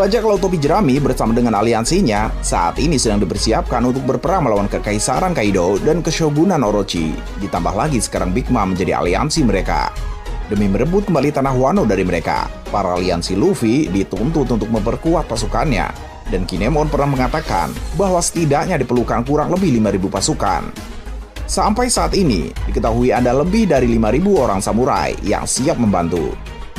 Bajak laut topi jerami bersama dengan aliansinya saat ini sedang dipersiapkan untuk berperang melawan Kekaisaran Kaido dan Keshogunan Orochi. Ditambah lagi sekarang Big Mom menjadi aliansi mereka. Demi merebut kembali tanah Wano dari mereka, para aliansi Luffy dituntut untuk memperkuat pasukannya. Dan Kinemon pernah mengatakan bahwa setidaknya diperlukan kurang lebih 5.000 pasukan. Sampai saat ini, diketahui ada lebih dari 5.000 orang samurai yang siap membantu.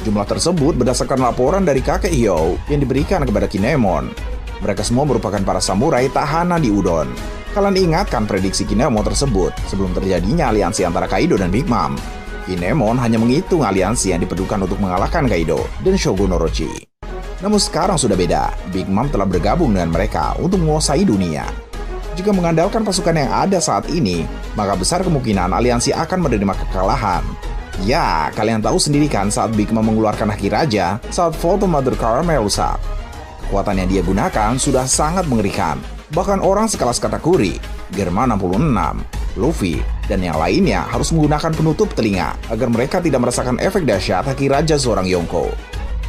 Jumlah tersebut berdasarkan laporan dari kakek Hyo yang diberikan kepada Kinemon. Mereka semua merupakan para samurai tahanan di Udon. Kalian ingatkan prediksi Kinemon tersebut sebelum terjadinya aliansi antara Kaido dan Big Mom. Kinemon hanya menghitung aliansi yang diperlukan untuk mengalahkan Kaido dan Shogun Orochi. Namun sekarang sudah beda, Big Mom telah bergabung dengan mereka untuk menguasai dunia. Jika mengandalkan pasukan yang ada saat ini, maka besar kemungkinan aliansi akan menerima kekalahan. Ya, kalian tahu sendiri kan saat Big Mom mengeluarkan Haki Raja saat foto Mother Caramel rusak. Kekuatan yang dia gunakan sudah sangat mengerikan. Bahkan orang sekelas Katakuri, Germa 66, Luffy, dan yang lainnya harus menggunakan penutup telinga agar mereka tidak merasakan efek dahsyat Haki Raja seorang Yonko.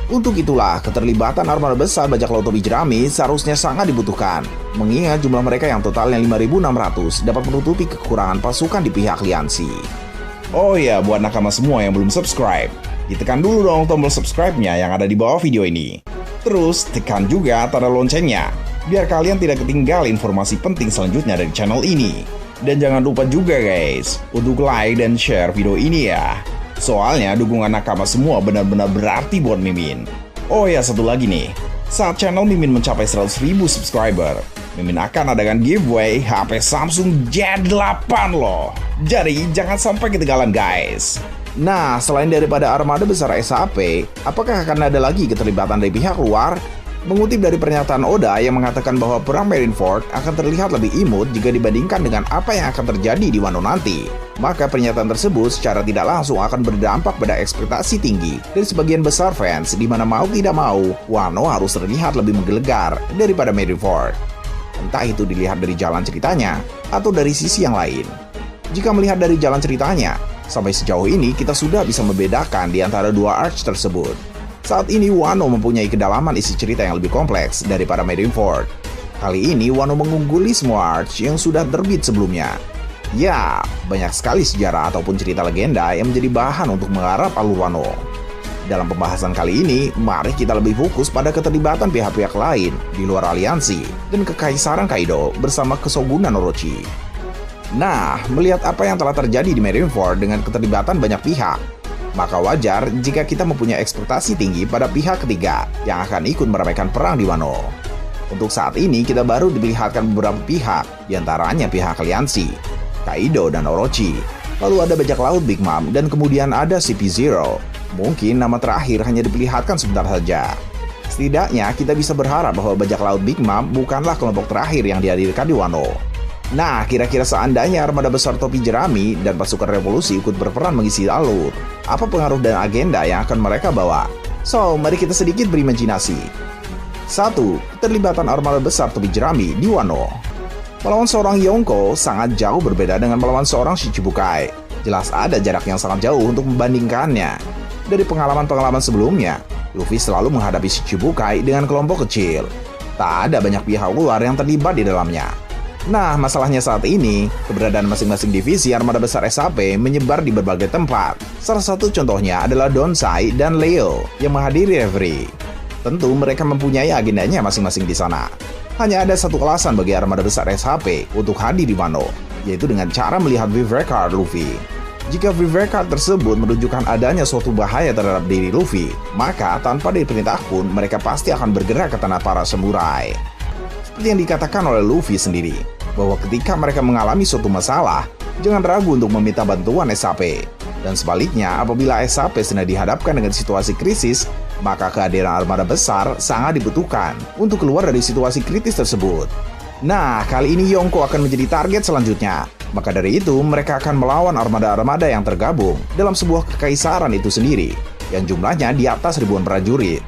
Untuk itulah, keterlibatan armada besar bajak laut topi jerami seharusnya sangat dibutuhkan, mengingat jumlah mereka yang totalnya 5.600 dapat menutupi kekurangan pasukan di pihak aliansi. Oh ya, buat nakama semua yang belum subscribe, ditekan dulu dong tombol subscribe-nya yang ada di bawah video ini. Terus, tekan juga tanda loncengnya, biar kalian tidak ketinggalan informasi penting selanjutnya dari channel ini. Dan jangan lupa juga guys, untuk like dan share video ini ya. Soalnya dukungan nakama semua benar-benar berarti buat Mimin. Oh ya, satu lagi nih, saat channel Mimin mencapai 100.000 subscriber, Mimin akan adakan giveaway HP Samsung Z8 loh. Jadi jangan sampai ketinggalan guys. Nah, selain daripada armada besar SAP, apakah akan ada lagi keterlibatan dari pihak luar? Mengutip dari pernyataan Oda yang mengatakan bahwa perang Marineford akan terlihat lebih imut jika dibandingkan dengan apa yang akan terjadi di Wano nanti. Maka pernyataan tersebut secara tidak langsung akan berdampak pada ekspektasi tinggi dari sebagian besar fans, di mana mau tidak mau, Wano harus terlihat lebih menggelegar daripada Marineford. Entah itu dilihat dari jalan ceritanya atau dari sisi yang lain. Jika melihat dari jalan ceritanya, sampai sejauh ini kita sudah bisa membedakan di antara dua arch tersebut. Saat ini Wano mempunyai kedalaman isi cerita yang lebih kompleks daripada Marineford. Kali ini Wano mengungguli semua arch yang sudah terbit sebelumnya. Ya, banyak sekali sejarah ataupun cerita legenda yang menjadi bahan untuk menggarap alur Wano. Dalam pembahasan kali ini, mari kita lebih fokus pada keterlibatan pihak-pihak lain di luar aliansi dan Kekaisaran Kaido bersama Keshogunan Orochi. Nah, melihat apa yang telah terjadi di Marineford dengan keterlibatan banyak pihak, maka wajar jika kita mempunyai ekspektasi tinggi pada pihak ketiga yang akan ikut meramaikan perang di Wano. Untuk saat ini, kita baru diperlihatkan beberapa pihak, diantaranya pihak aliansi, Kaido dan Orochi. Lalu ada bajak laut Big Mom dan kemudian ada CP0. Mungkin nama terakhir hanya diperlihatkan sebentar saja. Setidaknya kita bisa berharap bahwa bajak laut Big Mom bukanlah kelompok terakhir yang dihadirkan di Wano. Nah, kira-kira seandainya armada besar topi jerami dan pasukan revolusi ikut berperan mengisi alur, apa pengaruh dan agenda yang akan mereka bawa? So, mari kita sedikit berimajinasi. 1. Keterlibatan armada besar topi jerami di Wano. Melawan seorang Yonko sangat jauh berbeda dengan melawan seorang Shichibukai. Jelas ada jarak yang sangat jauh untuk membandingkannya. Dari pengalaman-pengalaman sebelumnya, Luffy selalu menghadapi Shichibukai dengan kelompok kecil. Tak ada banyak pihak luar yang terlibat di dalamnya. Nah, masalahnya saat ini, keberadaan masing-masing divisi armada besar SAP menyebar di berbagai tempat. Salah satu contohnya adalah Donsai dan Leo yang menghadiri referee. Tentu mereka mempunyai agendanya masing-masing di sana. Hanya ada satu alasan bagi armada besar SAP untuk hadir di Wano, yaitu dengan cara melihat Vivre Card Luffy. Jika Vivre Card tersebut menunjukkan adanya suatu bahaya terhadap diri Luffy, maka tanpa diperintah pun mereka pasti akan bergerak ke tanah para samurai. Seperti yang dikatakan oleh Luffy sendiri, bahwa ketika mereka mengalami suatu masalah, jangan ragu untuk meminta bantuan SAP. Dan sebaliknya, apabila SAP sedang dihadapkan dengan situasi krisis, maka kehadiran armada besar sangat dibutuhkan untuk keluar dari situasi kritis tersebut. Nah, kali ini Yonko akan menjadi target selanjutnya. Maka dari itu, mereka akan melawan armada-armada yang tergabung dalam sebuah kekaisaran itu sendiri, yang jumlahnya di atas ribuan prajurit.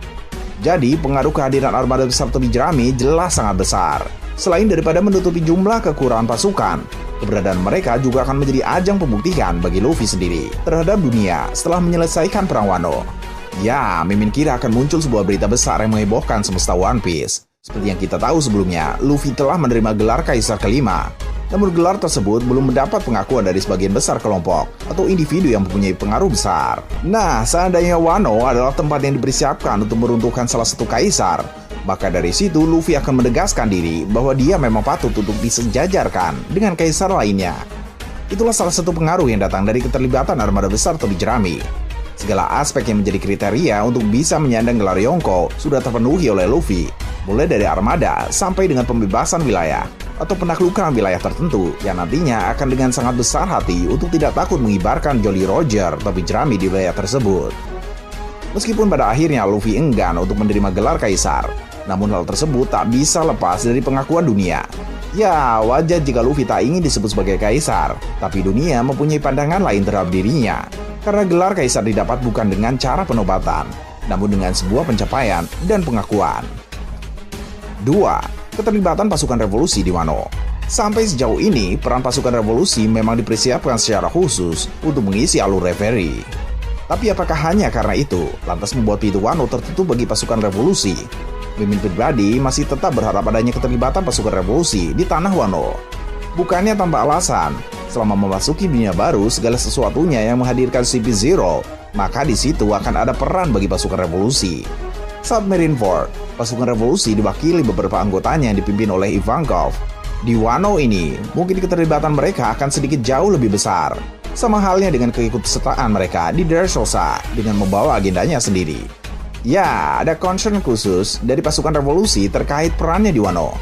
Jadi, pengaruh kehadiran armada besar topi jerami jelas sangat besar. Selain daripada menutupi jumlah kekurangan pasukan, keberadaan mereka juga akan menjadi ajang pembuktian bagi Luffy sendiri terhadap dunia setelah menyelesaikan perang Wano. Ya, Mimin kira akan muncul sebuah berita besar yang menghebohkan semesta One Piece. Seperti yang kita tahu sebelumnya, Luffy telah menerima gelar Kaisar kelima. Namun gelar tersebut belum mendapat pengakuan dari sebagian besar kelompok atau individu yang mempunyai pengaruh besar. Nah, seandainya Wano adalah tempat yang dipersiapkan untuk meruntuhkan salah satu kaisar, maka dari situ Luffy akan menegaskan diri bahwa dia memang patut untuk disejajarkan dengan kaisar lainnya. Itulah salah satu pengaruh yang datang dari keterlibatan armada besar Tobi Jerami. Segala aspek yang menjadi kriteria untuk bisa menyandang gelar Yonko sudah terpenuhi oleh Luffy, mulai dari armada sampai dengan pembebasan wilayah atau penaklukan wilayah tertentu yang nantinya akan dengan sangat besar hati untuk tidak takut mengibarkan Jolly Roger Tobi Jerami di wilayah tersebut. Meskipun pada akhirnya Luffy enggan untuk menerima gelar Kaisar, namun hal tersebut tak bisa lepas dari pengakuan dunia. Ya, wajar jika Luffy tak ingin disebut sebagai Kaisar, tapi dunia mempunyai pandangan lain terhadap dirinya. Karena gelar Kaisar didapat bukan dengan cara penobatan, namun dengan sebuah pencapaian dan pengakuan. 2. Keterlibatan pasukan revolusi di Wano. Sampai sejauh ini, peran pasukan revolusi memang dipersiapkan secara khusus untuk mengisi alur referee. Tapi apakah hanya karena itu, lantas membuat pintu Wano tertutup bagi pasukan revolusi? Mimin pribadi masih tetap berharap adanya keterlibatan pasukan revolusi di tanah Wano. Bukannya tanpa alasan, selama memasuki dunia baru segala sesuatunya yang menghadirkan CP0, maka di situ akan ada peran bagi pasukan revolusi. Saat Marineford, pasukan revolusi diwakili beberapa anggotanya yang dipimpin oleh Ivankov. Di Wano ini, mungkin keterlibatan mereka akan sedikit jauh lebih besar. Sama halnya dengan keikutsertaan mereka di Dressrosa dengan membawa agendanya sendiri. Ya, ada concern khusus dari pasukan revolusi terkait perannya di Wano.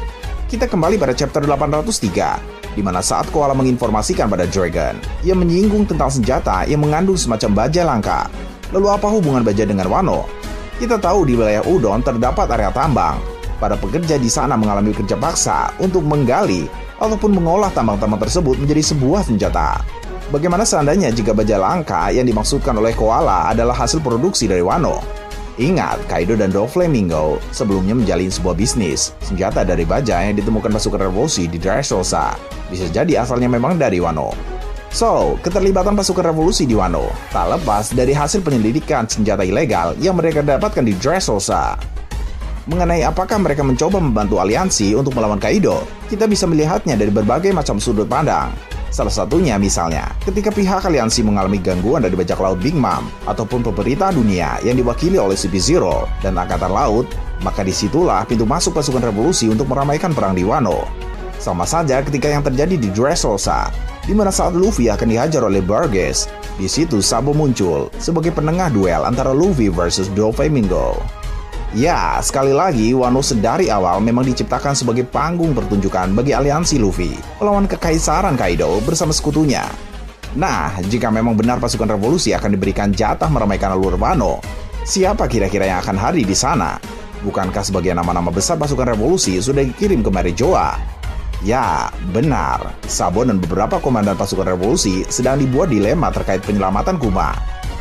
Kita kembali pada chapter 803, di mana saat Koala menginformasikan pada Dragon, ia menyinggung tentang senjata yang mengandung semacam baja langka. Lalu apa hubungan baja dengan Wano? Kita tahu di wilayah Udon terdapat area tambang. Para pekerja di sana mengalami kerja paksa untuk menggali ataupun mengolah tambang-tambang tersebut menjadi sebuah senjata. Bagaimana seandainya jika baja langka yang dimaksudkan oleh Koala adalah hasil produksi dari Wano? Ingat, Kaido dan Doflamingo sebelumnya menjalin sebuah bisnis senjata dari baja yang ditemukan pasukan revolusi di Dressrosa. Bisa jadi asalnya memang dari Wano. So, keterlibatan pasukan revolusi di Wano tak lepas dari hasil penyelidikan senjata ilegal yang mereka dapatkan di Dressrosa. Mengenai apakah mereka mencoba membantu aliansi untuk melawan Kaido, kita bisa melihatnya dari berbagai macam sudut pandang. Salah satunya misalnya, ketika pihak aliansi mengalami gangguan dari bajak laut Big Mom ataupun pemerintah dunia yang diwakili oleh CP0 dan Angkatan Laut, maka disitulah pintu masuk pasukan revolusi untuk meramaikan perang di Wano. Sama saja ketika yang terjadi di Dressrosa, di mana saat Luffy akan dihajar oleh Burgess, di situ Sabo muncul sebagai penengah duel antara Luffy versus Doflamingo. Ya, sekali lagi Wano sedari awal memang diciptakan sebagai panggung pertunjukan bagi aliansi Luffy melawan kekaisaran Kaido bersama sekutunya. Nah, jika memang benar pasukan revolusi akan diberikan jatah meramaikan alur Wano, siapa kira-kira yang akan hadir di sana? Bukankah sebagian nama-nama besar pasukan revolusi sudah dikirim ke Marijoa? Ya, benar. Sabo dan beberapa komandan pasukan revolusi sedang dibuat dilema terkait penyelamatan Kuma.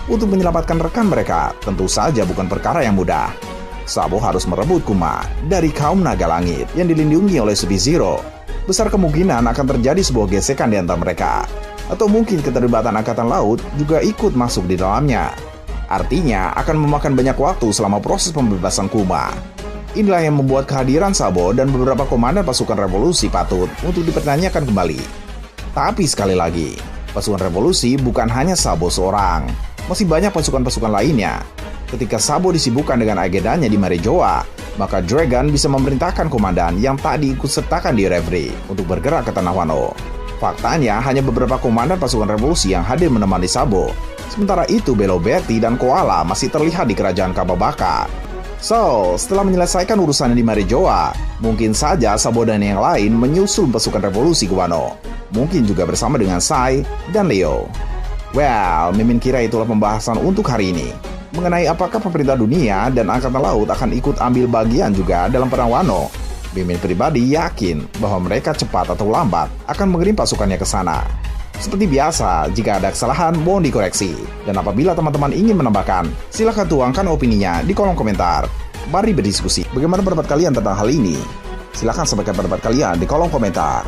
Untuk menyelamatkan rekan mereka, tentu saja bukan perkara yang mudah. Sabo harus merebut Kuma dari kaum naga langit yang dilindungi oleh CP0. Besar kemungkinan akan terjadi sebuah gesekan di antara mereka. Atau mungkin keterlibatan Angkatan Laut juga ikut masuk di dalamnya. Artinya akan memakan banyak waktu selama proses pembebasan Kuma. Inilah yang membuat kehadiran Sabo dan beberapa komandan pasukan revolusi patut untuk dipertanyakan kembali. Tapi sekali lagi, pasukan revolusi bukan hanya Sabo seorang. Masih banyak pasukan-pasukan lainnya. Ketika Sabo disibukkan dengan agendanya di Marijoa, maka Dragon bisa memerintahkan komandan yang tak diikutsertakan di referee untuk bergerak ke tanah Wano. Faktanya, hanya beberapa komandan pasukan revolusi yang hadir menemani Sabo. Sementara itu, Belo Betty dan Koala masih terlihat di kerajaan Kababaka. So, setelah menyelesaikan urusannya di Marijoa, mungkin saja Sabo dan yang lain menyusul pasukan revolusi ke Wano. Mungkin juga bersama dengan Sai dan Leo. Well, Mimin kira itulah pembahasan untuk hari ini. Mengenai apakah pemerintah dunia dan Angkatan Laut akan ikut ambil bagian juga dalam perang Wano. Mimin pribadi yakin bahwa mereka cepat atau lambat akan mengirim pasukannya ke sana. Seperti biasa, jika ada kesalahan mohon dikoreksi. Dan apabila teman-teman ingin menambahkan, silahkan tuangkan opininya di kolom komentar. Mari berdiskusi, bagaimana pendapat kalian tentang hal ini? Silahkan sampaikan pendapat kalian di kolom komentar.